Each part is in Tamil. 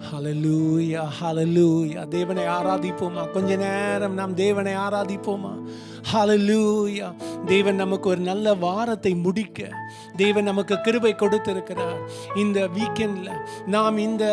ஹல்லேலூயா, ஹல்லேலூயா. தேவனை ஆராதிப்போமா? கொஞ்ச நேரம் நாம் தேவனை ஆராதிப்போமா? ஹல்லேலூயா. தேவன் நமக்கு ஒரு நல்ல வாரத்தை முடிக்க தேவன் நமக்கு கிருபை கொடுத்திருக்கிறார். இந்த வீக்கெண்ட்ல நாம் இந்த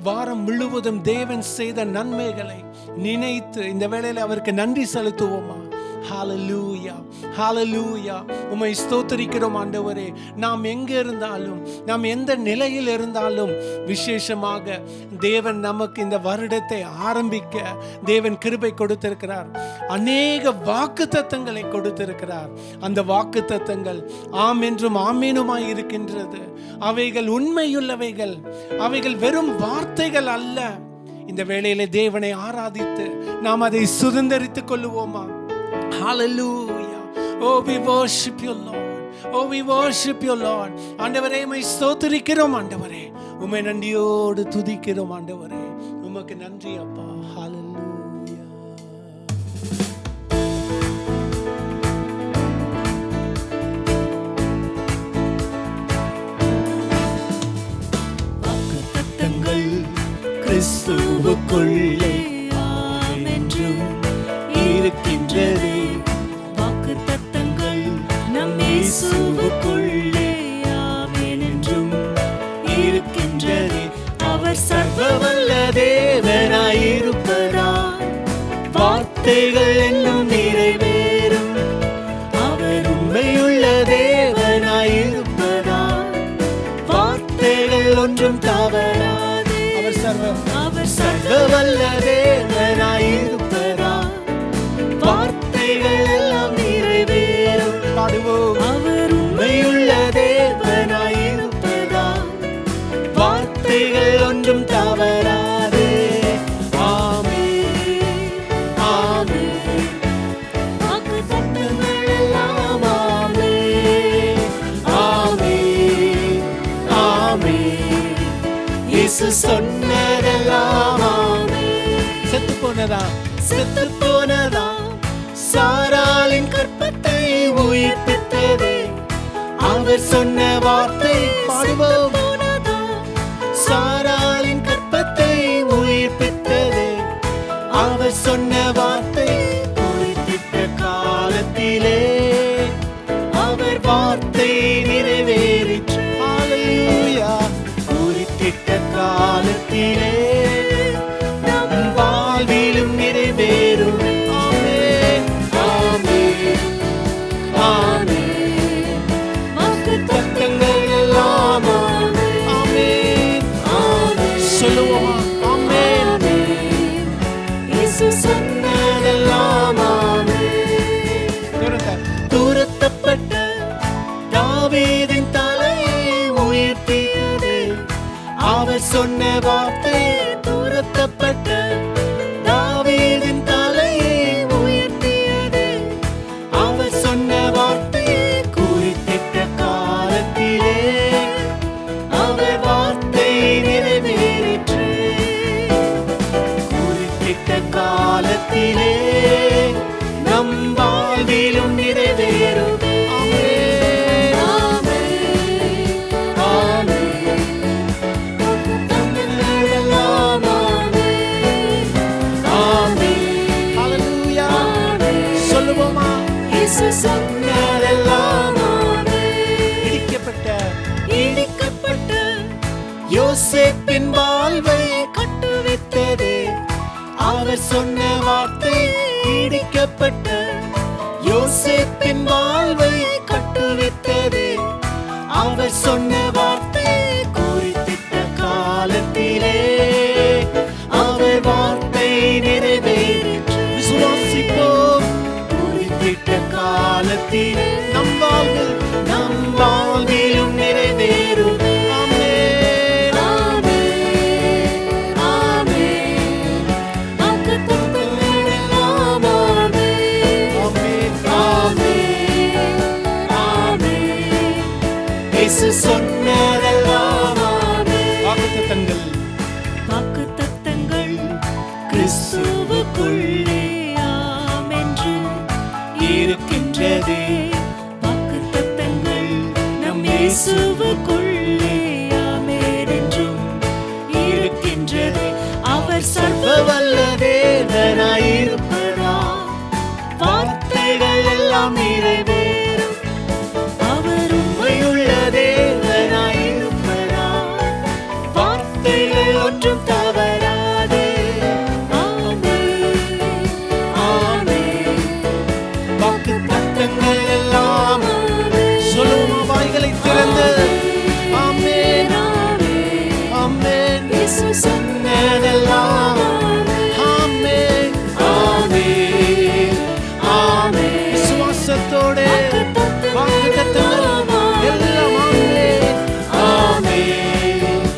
வாரம் முழுவதும் தேவன் செய்த நன்மைகளை நினைத்து இந்த வேளையில அவருக்கு நன்றி செலுத்துவோமா? ஹல்லேலூயா, ஹல்லேலூயா. உம்மை ஸ்தோத்திரிக்கிறோம் ஆண்டவரே. நாம் எங்கே இருந்தாலும், நாம் எந்த நிலையில் இருந்தாலும், விசேஷமாக தேவன் நமக்கு இந்த வருடத்தை ஆரம்பிக்க தேவன் கிருபை கொடுத்திருக்கிறார். அநேக வாக்குத்தத்தங்களை கொடுத்திருக்கிறார். அந்த வாக்குத்தத்தங்கள் ஆம் என்றும் ஆமேனுமாய் இருக்கின்றது. அவைகள் உண்மையுள்ளவைகள், அவைகள் வெறும் வார்த்தைகள் அல்ல. இந்த வேளையிலே தேவனை ஆராதித்து நாம் அதை சுதந்தரித்துக் கொள்ளுவோமா? Hallelujah. Oh, we worship you, Lord. Oh, we worship you, Lord. ஆண்டவரே, உம்மை ஸ்தோத்திரிக்கிறோம் ஆண்டவரே. உம்மை நன்றியோடு துதிக்கிறோம் ஆண்டவரே. உமக்கு நன்றி அப்பா. Hallelujah. வாக்குத்தத்தங்கள் கிறிஸ்துவுக்குள்ளே ஆம் என்றும் இருக்கின்றதே. வாக்குத்தத்தங்கள் நம் இயேசுவுக்குள்ளே ஆமென் என்றும் இருக்கின்றதே. அவர் சர்வவல்ல தேவனாயிருப்பதால் வார்த்தைகள் என்னும் நிறைவேறும். அவர் உண்மையுள்ள தேவனாயிருப்பதால் வார்த்தைகள் ஒன்றும் தவறாது. அவர் சர்வவல்ல தேவனாயிருப்பதால் வார்த்தைகள் எல்லாம் நிறைவேறும். பாடுவோம். அவர் உண்மையுள்ள தேவனாயிருப்பதால் வார்த்தைகள் ஒன்றும் தவறாது. ஆமென், ஆமென். வாக்குத்தத்தங்கள் எல்லாம் ஆமென், ஆமென், ஆமென். இயேசு சொன்னதெல்லாம் ஆமென். செத்து போனதா, செத்து போனதா, சாராளின் கற்பத்தை உயிர்ப்பித்ததே. அவர் சொன்ன வார்த்தை பாடுவோம். சாராளின் கற்பத்தை உயிர்ப்பித்ததே. அவர் சொன்ன வார்த்தை குறிப்பிட்ட காலத்திலே அவர் வார்த்தை நிறைவேறிற்று. ஹல்லேலூயா. குறிப்பிட்ட காலத்திலே நம் வாழ்விலும் நிறைவேறும். துரத்தப்பட்ட தாவீதின் தலையை உயர்த்தியது. அவர் சொன்ன வார்த்தை துரத்தப்பட்ட தாவீதின் தலையை உயர்த்தியது. அவர் சொன்ன வார்த்தை குறித்திட்ட காலத்திலே அவர் வார்த்தை நிறைவேறிற்று. குறித்திட்ட காலத்திலே நம் வாழ்விலும் நிறைவேறும். ஆமென், ஆமென். வாக்குத்தத்தங்கள் எல்லாம் ஆமென், ஆமென். ஹல்லேலூயா. சொல்லுவோமா? இயேசு சொன்னதெல்லாம் ஆமென். இடிக்கப்பட்ட யோசேப்பின் வாழ்வை கட்டுவித்ததே. அவர் சொன்ன வார்த்தை இடிக்கப்பட்ட யோசேப்பின் வாழ்வை கட்டுவித்ததே. அவர் சொன்ன வார்த்தை குறித்திட்ட காலத்திலே அவர் வார்த்தை நிறைவேறிற்று. விசுவாசிப்போம். குறித்திட்ட காலத்திலே நம் வாழ்விலும் நிறைவேறும். வாக்குத்தத்தங்கள் கிறிஸ்துவுக்குள்ளே ஆம் என்றும் இருக்கின்றதே. வாக்குத்தத்தங்கள் நம் இயேசுவுக்குள்ளே ஆமென் என்றும் இருக்கின்றதே. எல்லாம் நிறைவேறும். அவர் உண்மையுள்ள தேவனாயிருப்பதால் வார்த்தைகள் ஒன்றும் தவறாது. ஆமென், ஆமென். வாக்கு தத்தங்கள் எல்லாம் சொல்லுவோமா வாய்களை திறந்து? ஆமென், ஆமென். இயேசு சொன்னதெல்லாம் ஆமென், ஆமென், ஆமென். விசுவாசத்தோடு வாக்குத்தத்தங்கள் எல்லாம் ஆமென், ஆமென்,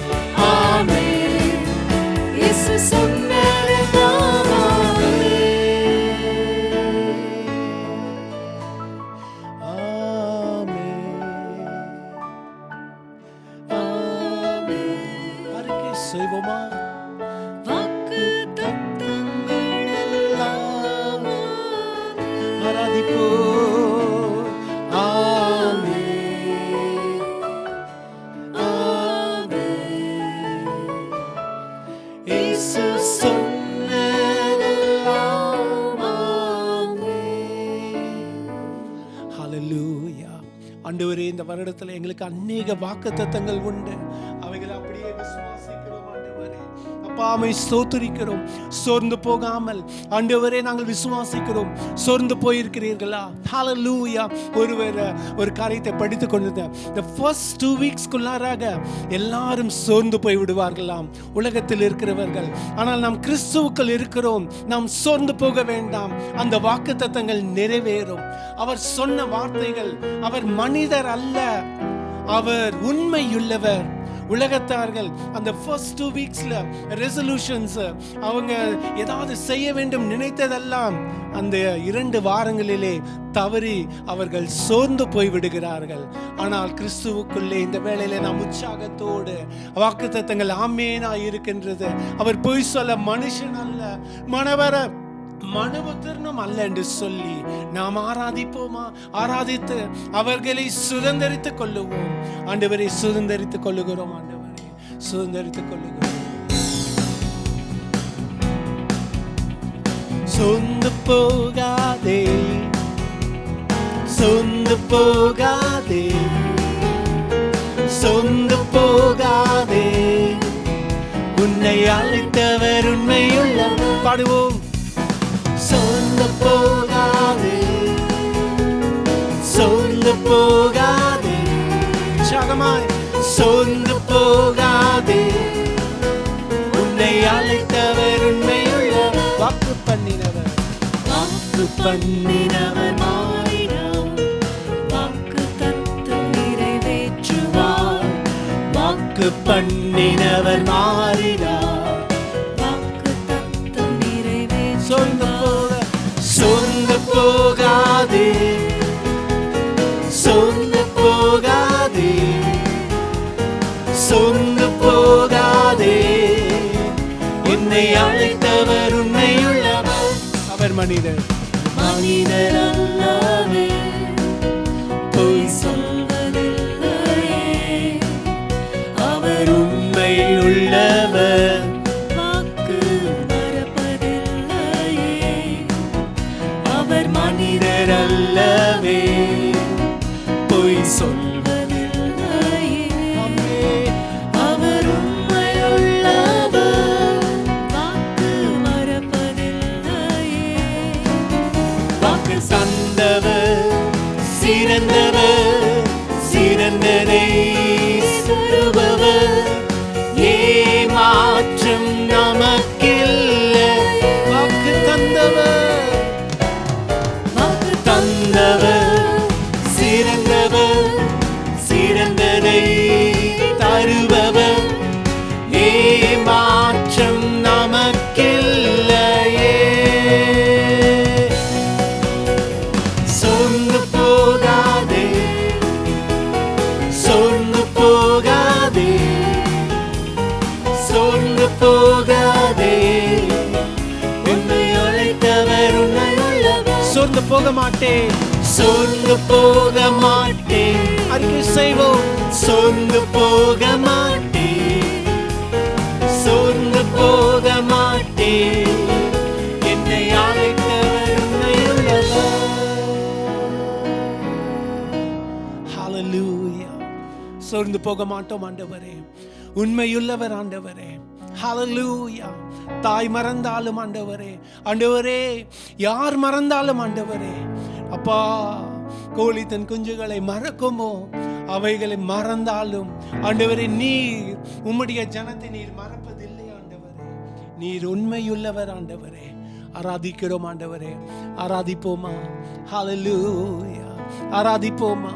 ஆமென். இயேசு சொன்னதெல்லாம் ஆமென், ஆமென். அறிக்கை செய்வோமா? வாக்குத்தத்தங்கள் எல்லாம் ஆராதிப்போம். ஆமென், ஆமென். இயேசு சொன்னதெல்லாம் ஆமென். ஹல்லேலூயா. ஆண்டவரே, இந்த வருடத்தில் எங்களுக்கு அநேக வாக்குத்தத்தங்கள் உண்டு. அவைகளை அப்படியே விசுவாசிக்கிறோம் ஆண்டவரே. அப்பா, உம்மை ஸ்தோத்திரிக்கிறோம். சோர்ந்து போகாமல் ஆண்டவரே நாங்கள் விசுவாசிக்கிறோம். சோர்ந்து போயிருக்கிறீர்களா? ஹல்லேலூயா. ஒரு காரியத்தை படித்துக் கொண்டிருந்த the first 2 weeksக்குள்ளாராக எல்லாரும் சோர்ந்து போய் விடுவார்களாம் உலகத்தில் இருக்கிறவர்கள். ஆனால் நாம் கிறிஸ்துவுக்குள் இருக்கிறோம். நாம் சோர்ந்து போக வேண்டாம். அந்த வாக்குத்தத்தங்கள் நிறைவேறும். அவர் சொன்ன வார்த்தைகள், அவர் மனிதர் அல்ல, அவர் உண்மையுள்ளவர். உலகத்தார்கள் அந்த ஃபர்ஸ்ட் 2 வீக்ஸ்ல ரெசல்யூஷன்ஸ், அவங்க ஏதாவது செய்ய வேண்டும் நினைத்ததெல்லாம் அந்த 2 வாரங்களிலே தவறி அவர்கள் சோர்ந்து போய் விடுகிறார்கள். ஆனால் கிறிஸ்துவுக்குள்ளே இந்த வேளையிலே நாம் உற்சாகத்தோடு வாக்குத்தத்தங்கள் ஆமேனா இருக்கின்றது. அவர் பொய் சொல்ல மனுஷன் அல்ல, மனுபுத்திரனும் அல்ல என்று சொல்லி நாம் ஆராதிப்போமா? ஆராதித்து அவர்களை சுதந்தரித்துக் கொள்ளுவோம். ஆண்டவரை சுதந்தரித்துக் கொள்ளுகிறோம். ஆண்டவரை சுதந்தரித்துக் கொள்ளுகிறோம். சொந்து போகாதே, சொந்து போகாதே, சொந்து போகாதே, உன்னை அழைத்தவர் உண்மையுள்ளவர். பாடுவோம். சொந்து போகாதே, சொந்து போகாதே, உற்சாகமாய் சொந்து போகாதே, உன்னை அழைத்தவர் உண்மையுள்ளவர். வாக்கு பண்ணினவர், வாக்கு பண்ணினவர் மாறினார், வாக்கு தத்தம் நிறைவேற்றுவார். வாக்கு பண்ணினவர் மாறினார், வாக்கு தத்தம் நிறைவேற்றுவார். சொந்து போகாதே, சொந்து போகாதே, சொந்து போகாதே, என்னை அழைத்தவர் உண்மையுள்ளவர். அவர் மனிதர், மனிதர் அல்லவே, பொய் சொல்வதில்லையே, அவர் உண்மையுள்ளவர், வாக்கு மறப்பதில்லையே, அவர் மனிதர் அல்லவே, பொய் சொல்வதில்லையே, அவர் உண்மையுள்ளவர், வாக்கு மறப்பதில்லையே. வாக்கு தந்தவர் சிறந்தவர், சிறந்ததை தருபவர், ஏமாற்றம் நமக்கில்லை. வாக்கு தந்தவர், வாக்கு தந்தவர் சிறந்தவர், சிறந்ததை தருபவர், ஏமாற்றம் நமக்கில்லையே. சொந்து போகாதே, சொந்து போகாதே, சொந்து போகாதே, உன்னை அழைத்தவர் உண்மையுள்ளவர். சொந்து போக மாட்டேன், சொந்து போக மாட்டேன். அறிக்கை செய்வோம். சொந்து போக மாட்டேன், சொந்து போக மாட்டேன், என்னை அழைத்தவர் உண்மையுள்ளவர். சோர்ந்து போக மாட்டோம் ஆண்டவரே. உண்மையுள்ளவர் ஆண்டவரே. ஹல்லேலூயா. தாய் மறந்தாலும் ஆண்டவரே, ஆண்டவரே யார் மறந்தாலும் ஆண்டவரே, அப்பா கோழி தன் குஞ்சுகளை மறக்குமோ, அவைகளை மறந்தாலும் ஆண்டவரே நீர் உம்முடைய ஜனத்தை நீர் மறப்பதில்லை ஆண்டவரே. நீர் உண்மையுள்ளவர் ஆண்டவரே. ஆராதிக்கிறோம் ஆண்டவரே. ஆராதிப்போமா? ஹல்லேலூயா. ஆராதிப்போமா?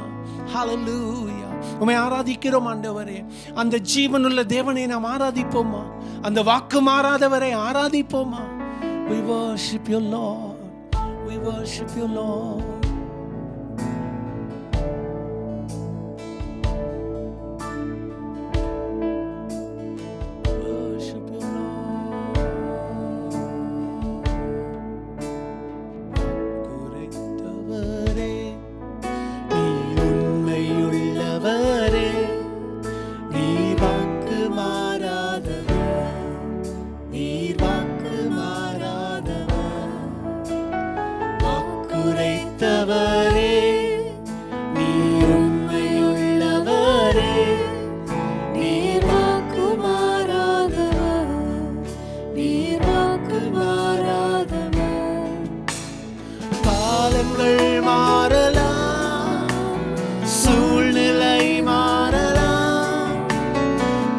ஹல்லேலூயா. உம்மை ஆராதிக்கிறோம் ஆண்டவரே. அந்த ஜீவனுள்ள தேவனை நாம் ஆராதிப்போமா? அந்த வாக்கு மாறாதவரை ஆராதிப்போமா? We worship you Lord. We worship you Lord.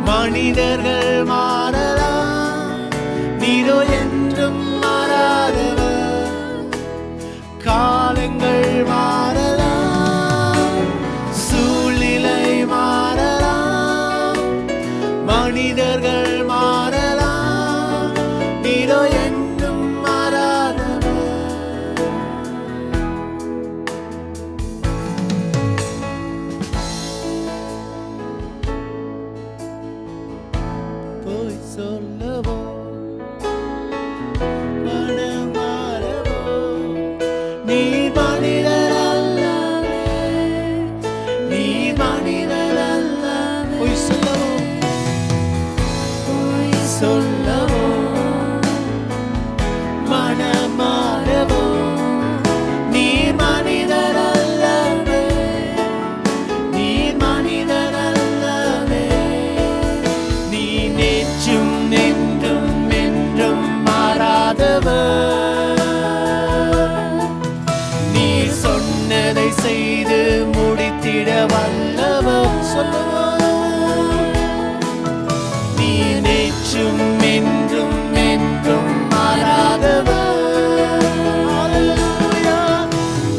மனிதர்கள் மாறலாம், நீரோ என்றும் மாறாதவர். காலங்கள் மாறலாம், சூழ்நிலை மாறலாம், மனிதர்கள் மாறலாம், நீரோ என்றும் மாறாதவர். போய் சொல்லவோ மனமாறவோ, நீ மனிதர் அல்லவே, நீ மனிதர் அல்லவே. போய் சொல்லவோ, போய் சொல்லவோ மனமாறவோ, நீர் மனிதர் அல்லவே, நீர் மனிதர் அல்லவே. நீ நேற்றும் என்றும் என்றும் மாறாதவர். நீ சொன்னதை செய்து முடித்திட வல்லவர். சொல்லுவோம், நீ நேற்றும் என்றும் என்றும் மாறாதவர். ஹல்லேலூயா.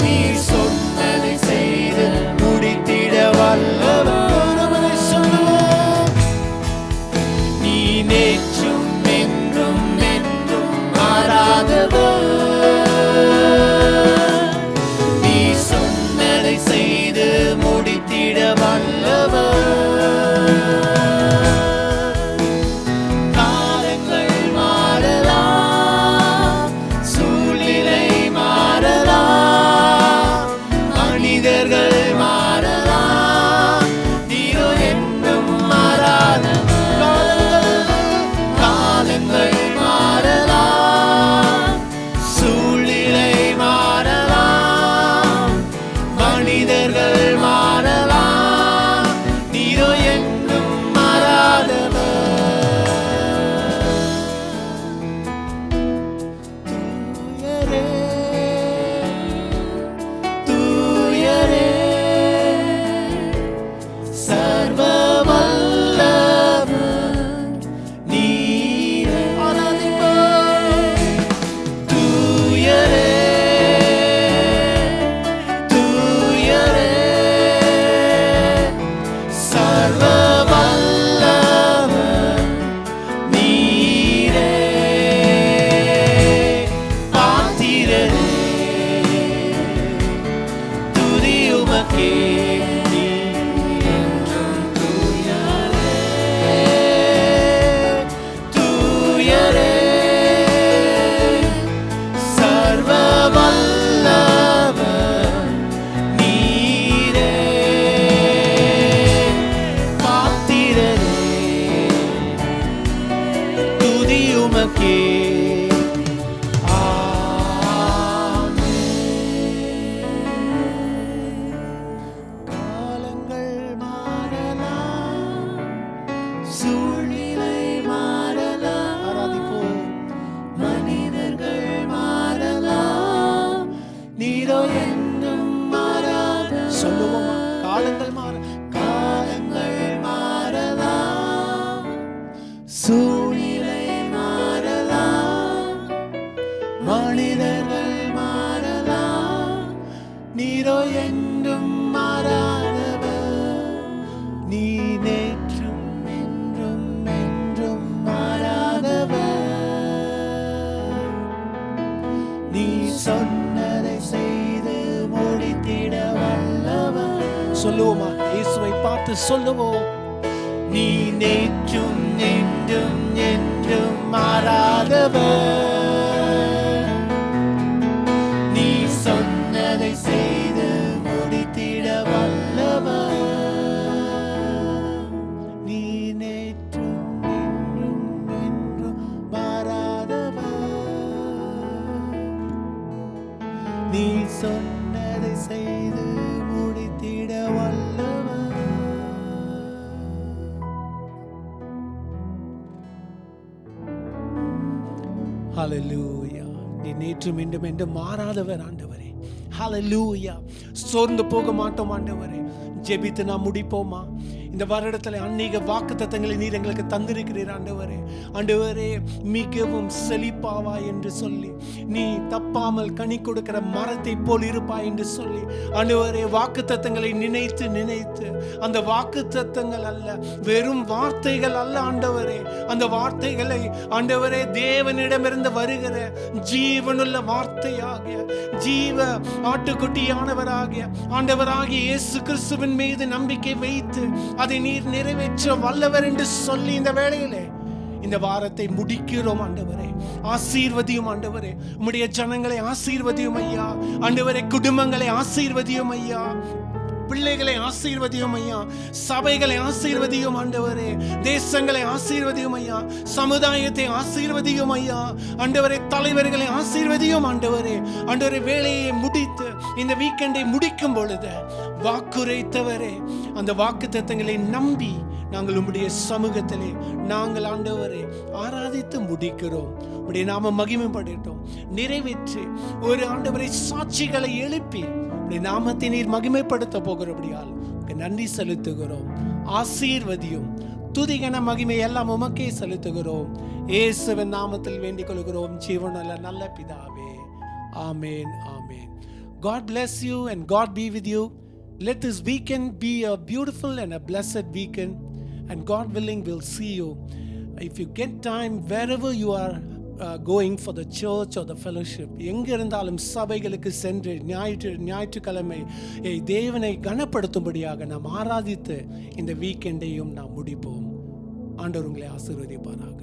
நீ சொன்னதை செய்து முடித்திட வல்லவர். அவரை சொல்லுவோம், நீ நேற்றும் என்றும் என்றும் மாறாதவர். நீ சொன்னதை நீரோ என்றும் மாறாத. சொல்லுவோமா? காலங்கள் மாறலாம், சூழ்நிலை மாறலாம், மனிதர்கள் மாறலாம், நீரோ என்றும் மாறாதவர். நீ நேற்றும் என்றும் என்றும் மாறாதவர். நீ சொன்னதை செய்து முடித்திட வல்லவர். சொல்லுவோமா? இயேசுவை பார்த்து சொல்லுவோம். நீ நேற்றும் என்றும் என்றும் மாறாதவர். நீ சொன்னதை செய்து முடித்திட வல்லவர். நீ நேற்றும் என்றும் என்றும் மாறாதவர். நீ சொன்னதை செய்து முடித்திட வல்லவர். ஹல்லேலூயா. நீ நேற்றும் மீண்டும் என்றும் மாறாதவர் ஆண்டவரே. ஹல்லேலூயா. சோர்ந்து போக மாட்டோம் ஆண்டவரே. ஜெபித்து நாம் முடிப்போமா? இந்த வருடத்தில் அநேக வாக்குத்தத்தங்களை நீர் எங்களுக்கு தந்திருக்கிறீர் ஆண்டவரே. ஆண்டவரே, மிகவும் செழிப்பாவா என்று சொல்லி, நீ தப்பாமல் கனி கொடுக்கிற மரத்தை போல் இருப்பாய் என்று சொல்லி, ஆண்டவரே, வாக்குத்தத்தங்களை நினைத்து நினைத்து அந்த வாக்குத்தத்தங்கள் அல்ல, வெறும் வார்த்தைகள் அல்ல ஆண்டவரே, அந்த வார்த்தைகளை ஆண்டவரே தேவனிடமிருந்து வருகிற ஜீவனுள்ள வார்த்தையாகிய ஜீவ ஆட்டுக்குட்டியானவராகிய ஆண்டவராகிய இயேசு கிறிஸ்துவின் மீது நம்பிக்கை வைத்து அதை நீர் நிறைவேற்ற வல்லவர் என்று சொல்லி இந்த வேளையிலே இந்த வாரத்தை முடிக்கிறோம் ஆண்டவரே. ஆசீர்வதியும் ஆண்டவரே, உம்முடைய ஜனங்களை ஆசீர்வதியும் ஐயா. ஆண்டவரே, குடும்பங்களை ஆசீர்வதியும் ஐயா, பிள்ளைகளை ஆசீர்வதியும் ஐயா, சபைகளை ஆசீர்வதியும் ஆண்டவரே, தேசங்களை ஆசீர்வதியும் ஐயா, சமுதாயத்தை ஆசீர்வதியும் ஐயா, ஆண்டவரே, தலைவர்களை ஆசீர்வதியும் ஆண்டவரே. ஆண்டவரே, வேலையை முடித்து இந்த வீக்கெண்டை முடிக்கும் பொழுது வாக்குரைத்தவரே, அந்த வாக்குத்தத்தங்களை நம்பி நாங்கள் உம்முடைய சமூகத்திலே நாங்கள் ஆண்டவரை ஆராதித்து முடிக்கிறோம். உம்முடைய நாம மகிமைப்படட்டும். நிறைவேற்றி ஒரு ஆண்டவரை சாட்சிகளை எழுப்பி நாமத்தை நீர் மகிமைப்படுத்த போகிறபடியால் நன்றி செலுத்துகிறோம். ஆசீர்வதியும். துதிகன மகிமை எல்லாம் உமக்கே செலுத்துகிறோம். இயேசுவின் நாமத்தில் வேண்டிக் கொள்கிறோம் ஜீவனுள்ள நல்ல பிதாவே. ஆமேன், ஆமேன். God bless you and God be with you. Let this weekend be a beautiful and a blessed weekend, and God willing we'll see you. If you get time, wherever you are going for the church or the fellowship, எங்க இருந்தாலும் சபைகளுக்கு சென்று ஞாயிற்றுக்கிழமை தேவனை கனப்படுத்தும்படியாக நாம் ஆராதித்து இந்த வீக்கெண்டையும் நாம் முடிப்போம். ஆண்டவர் உங்களை ஆசீர்வதிப்பாராக.